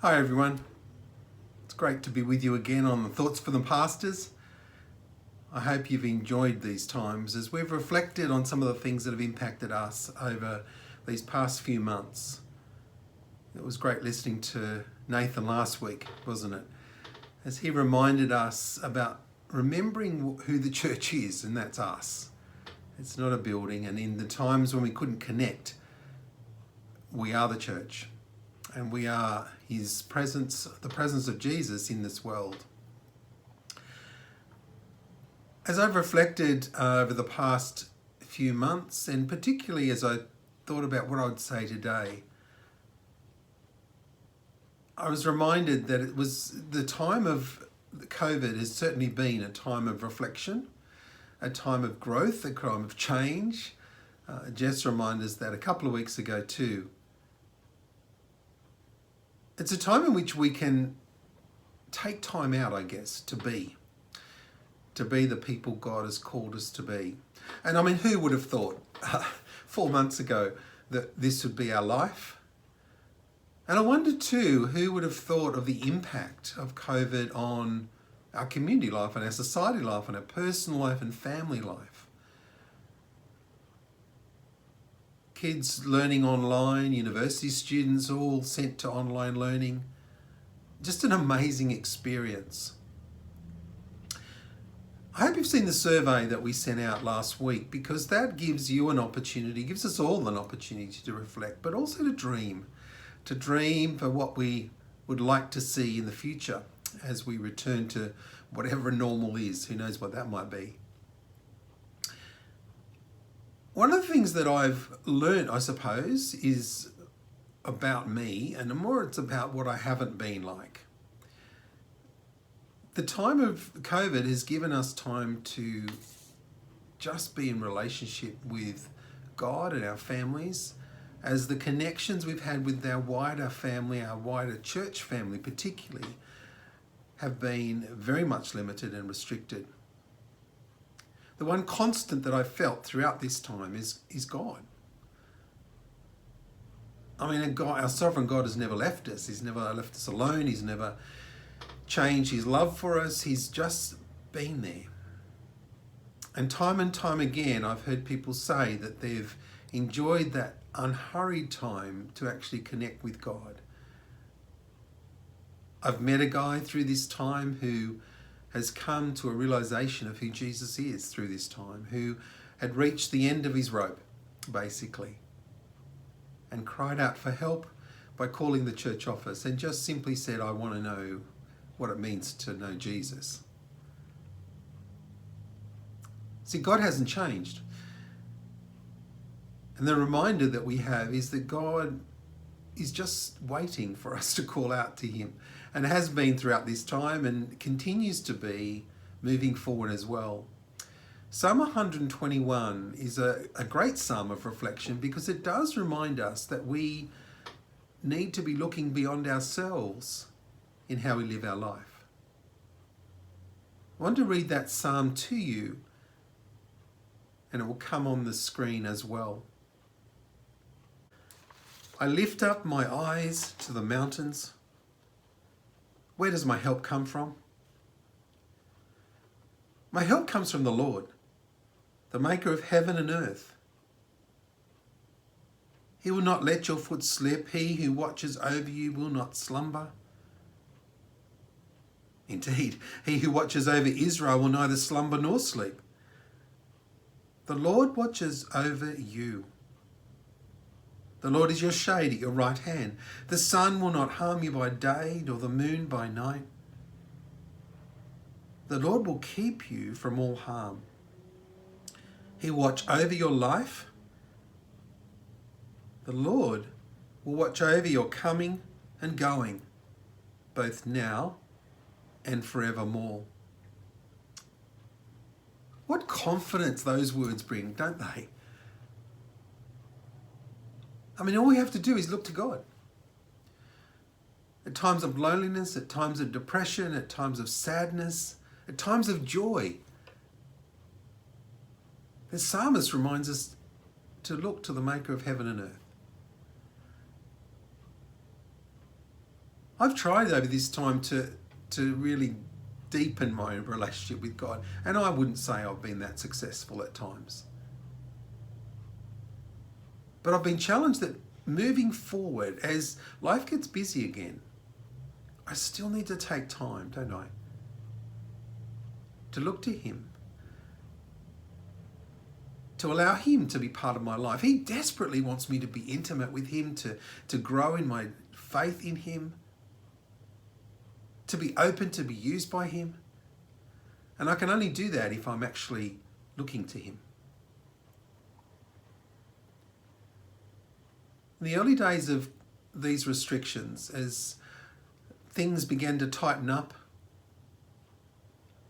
Hi everyone, it's great to be with you again on the Thoughts for the Pastors. I hope you've enjoyed these times as we've reflected on some of the things that have impacted us over these past few months. It was great listening to Nathan last week, wasn't it? As he reminded us about remembering who the church is, and that's us. It's not a building, and in the times when we couldn't connect, we are the church. And we are his presence, the presence of Jesus in this world. As I've reflected over the past few months, and particularly as I thought about what I would say today, I was reminded that it was the time of COVID has certainly been a time of reflection, a time of growth, a time of change. Jess reminded us that a couple of weeks ago too. It's a time in which we can take time out, I guess, to be the people God has called us to be. And I mean, who would have thought 4 months ago that this would be our life? And I wonder too, who would have thought of the impact of COVID on our community life and our society life and our personal life and family life? Kids learning online, university students all sent to online learning. Just an amazing experience. I hope you've seen the survey that we sent out last week, because that gives you an opportunity, gives us all an opportunity to reflect, but also to dream for what we would like to see in the future as we return to whatever normal is. Who knows what that might be. One of the things that I've learned, I suppose, is about me, and more it's about what I haven't been like. The time of COVID has given us time to just be in relationship with God and our families, as the connections we've had with our wider family, our wider church family particularly, have been very much limited and restricted. The one constant that I've felt throughout this time is God. I mean, God, our sovereign God has never left us. He's never left us alone. He's never changed his love for us. He's just been there. And time again, I've heard people say that they've enjoyed that unhurried time to actually connect with God. I've met a guy through this time who has come to a realization of who Jesus is through this time, who had reached the end of his rope, basically, and cried out for help by calling the church office and just simply said, I want to know what it means to know Jesus. See, God hasn't changed. And the reminder that we have is that God is just waiting for us to call out to him, and has been throughout this time and continues to be moving forward as well. Psalm 121 is a great psalm of reflection, because it does remind us that we need to be looking beyond ourselves in how we live our life. I want to read that psalm to you, and it will come on the screen as well. I lift up my eyes to the mountains. Where does my help come from? My help comes from the Lord, the maker of heaven and earth. He will not let your foot slip. He who watches over you will not slumber. Indeed, he who watches over Israel will neither slumber nor sleep. The Lord watches over you. The Lord is your shade at your right hand. The sun will not harm you by day, nor the moon by night. The Lord will keep you from all harm. He will watch over your life. The Lord will watch over your coming and going, both now and forevermore. What confidence those words bring, don't they? I mean, all we have to do is look to God. At times of loneliness, at times of depression, at times of sadness, at times of joy, the psalmist reminds us to look to the maker of heaven and earth. I've tried over this time to really deepen my relationship with God, and I wouldn't say I've been that successful at times. But I've been challenged that moving forward, as life gets busy again, I still need to take time, don't I? To look to Him. To allow Him to be part of my life. He desperately wants me to be intimate with Him, to grow in my faith in Him, to be open to be used by Him. And I can only do that if I'm actually looking to Him. In the early days of these restrictions, as things began to tighten up,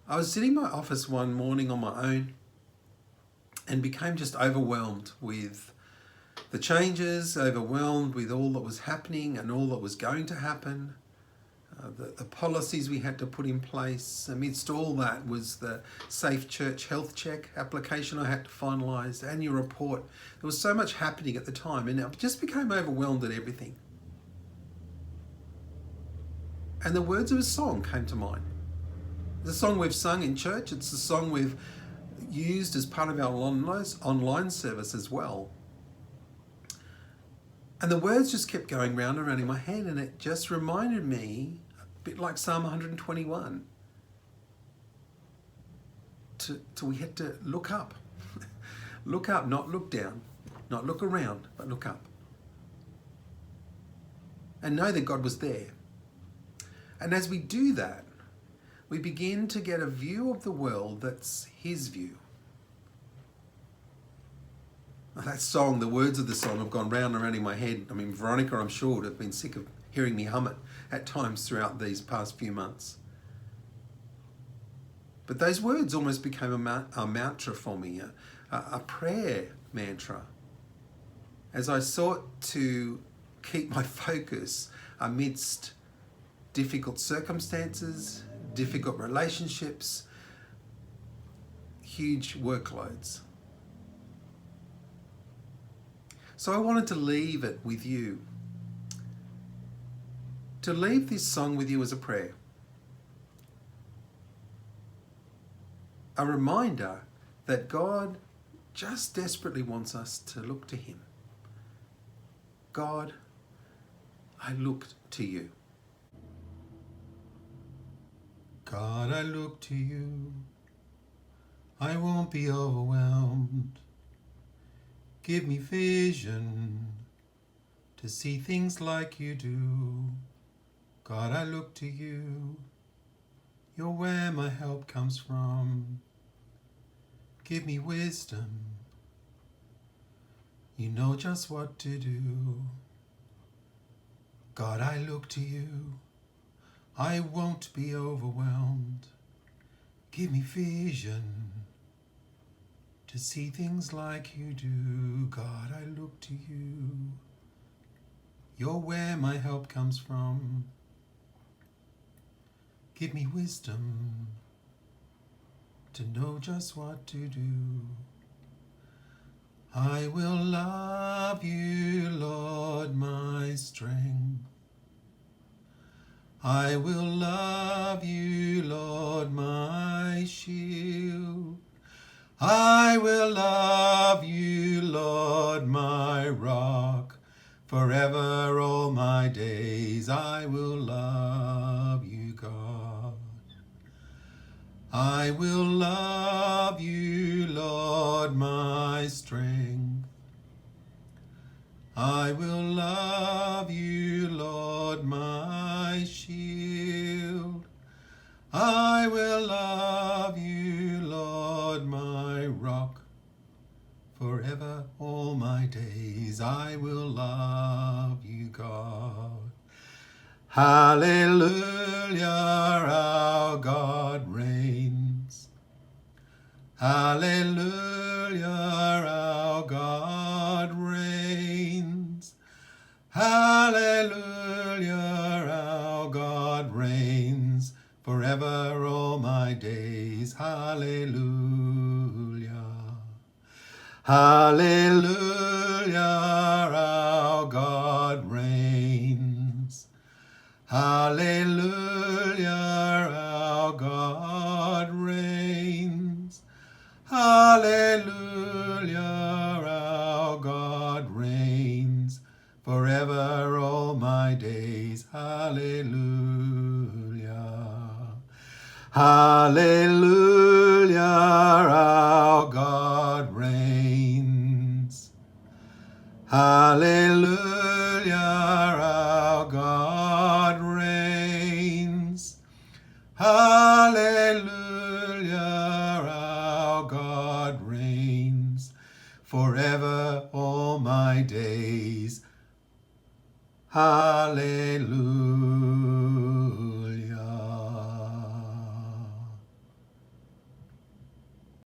I was sitting in my office one morning on my own and became just overwhelmed with the changes, overwhelmed with all that was happening and all that was going to happen. The policies we had to put in place. Amidst all that was the Safe Church Health Check application I had to finalise, the annual report. There was so much happening at the time, and I just became overwhelmed at everything. And the words of a song came to mind. It's a song we've sung in church. It's a song we've used as part of our online service as well. And the words just kept going round and round in my head, and it just reminded me, a bit like Psalm 121, to we had to look up. Look up, not look down. Not look around, but look up. And know that God was there. And as we do that, we begin to get a view of the world that's His view. That song, the words of the song have gone round and round in my head. I mean, Veronica, I'm sure, would have been sick of hearing me hum it at times throughout these past few months. But those words almost became a mantra for me, a prayer mantra, as I sought to keep my focus amidst difficult circumstances, difficult relationships, huge workloads. So I wanted to leave it with you. To leave this song with you as a prayer. A reminder that God just desperately wants us to look to Him. God, I look to you. God, I look to you. I won't be overwhelmed. Give me vision to see things like you do. God, I look to you. You're where my help comes from. Give me wisdom. You know just what to do. God, I look to you. I won't be overwhelmed. Give me vision to see things like you do. God, I look to you. You're where my help comes from. Give me wisdom to know just what to do. I will love you, Lord, my strength. I will love you, Lord, my shield. I will love you, Lord, my rock. Forever all my days I will love you, God. I will love you, Lord, my strength. I will love you, Lord, my shield. I will love you, Lord, my rock. Forever all my days I will love you, God. Hallelujah, our God reigns. Hallelujah, our God reigns. Hallelujah, our God reigns. Forever all my days, hallelujah. Hallelujah, our God reigns. Hallelujah, our God reigns. Hallelujah, our God reigns. Forever all my days. Hallelujah. Hallelujah, our God reigns. Hallelujah, our God reigns. Hallelujah, our God reigns. Forever all my days. Hallelujah.